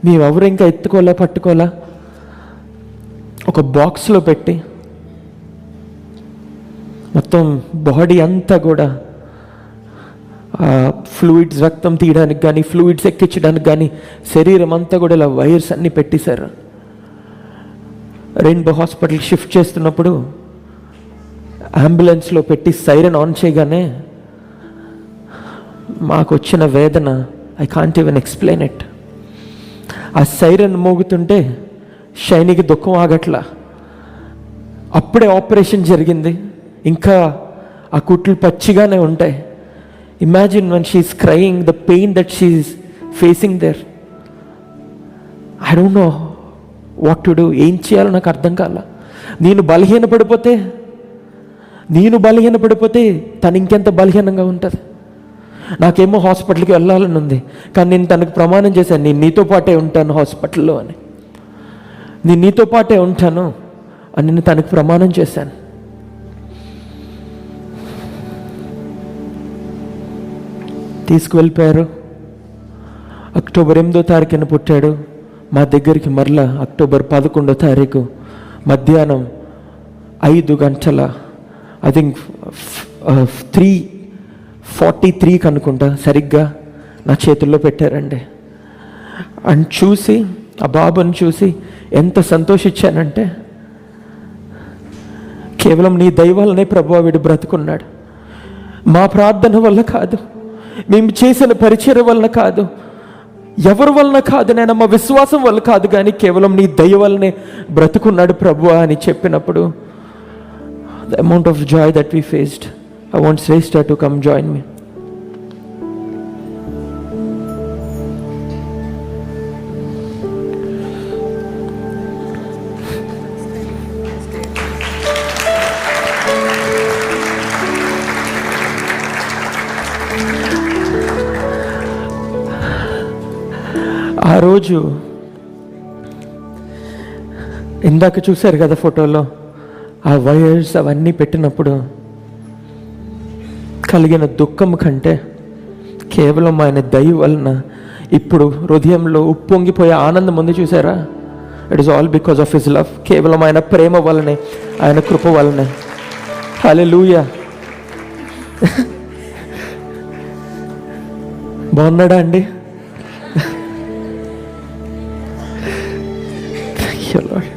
మేమెవరు ఇంకా ఎత్తుకోలే పట్టుకోలే. ఒక బాక్స్లో పెట్టి మొత్తం బాడీ అంతా కూడా ఫ్లూయిడ్స్, రక్తం తీయడానికి కానీ, ఫ్లూయిడ్స్ ఎక్కించడానికి కానీ శరీరం అంతా కూడా ఇలా వైర్స్ అన్నీ పెట్టేశారు. రెయిన్బో హాస్పిటల్కి షిఫ్ట్ చేస్తున్నప్పుడు అంబులెన్స్లో పెట్టి సైరన్ ఆన్ చేయగానే మాకు వచ్చిన వేదన I can't even explain it. ఆ సైరన్ మోగుతుంటే షైనీకి దుఃఖం ఆగట్లా. అప్పుడే ఆపరేషన్ జరిగింది, ఇంకా ఆ కుట్లు పచ్చిగానే ఉంటాయి. Imagine when she's crying, the pain that she's facing there. I don't know what to do. ఏం చేయాలో నాకు అర్థం కాల. నేను బలహీనపడిపోతే తను ఇంకెంత బలహీనంగా ఉంటుంది. నాకేమో హాస్పిటల్కి వెళ్ళాలని ఉంది, కానీ నేను తనకు ప్రమాణం చేశాను, నేను నీతో పాటే ఉంటాను హాస్పిటల్లో అని. నేను నీతో పాటే ఉంటాను అని నేను తనకు ప్రమాణం చేశాను. తీసుకువెళ్ళిపోయారు. అక్టోబర్ 8వ తారీఖున పుట్టాడు. మా దగ్గరికి మరలా అక్టోబర్ 11వ తారీఖు మధ్యాహ్నం 5 గంటల ఐ థింక్ 3:43 అనుకుంటా సరిగ్గా నా చేతుల్లో పెట్టారండి. అని చూసి, ఆ బాబుని చూసి ఎంత సంతోషించానంటే, కేవలం నీ దయ వల్లనే ప్రభువా వీడు బ్రతుకున్నాడు. మా ప్రార్థన వల్ల కాదు, మేము చేసిన పరిచర్య వలన కాదు, ఎవరి వలన కాదు, నేను మా విశ్వాసం వల్ల కాదు, కానీ కేవలం నీ దయ వల్లనే బ్రతుకున్నాడు ప్రభువా అని చెప్పినప్పుడు the amount of joy that we faced. I want Shrestha to come join me. ఆ రోజు ఇందాక చూశారు కదా ఫోటోలో, ఆ వైర్స్ అవన్నీ పెట్టినప్పుడు కలిగిన దుఃఖం కంటే కేవలం ఆయన దయ వలన ఇప్పుడు హృదయంలో ఉప్పొంగిపోయే ఆనందం ఉంది చూసారా. It is all because of his love. కేవలం ఆయన ప్రేమ వలనే, ఆయన కృప వలనే. హల్లెలూయా. బాగున్నాడా అండి? Thank you, Lord.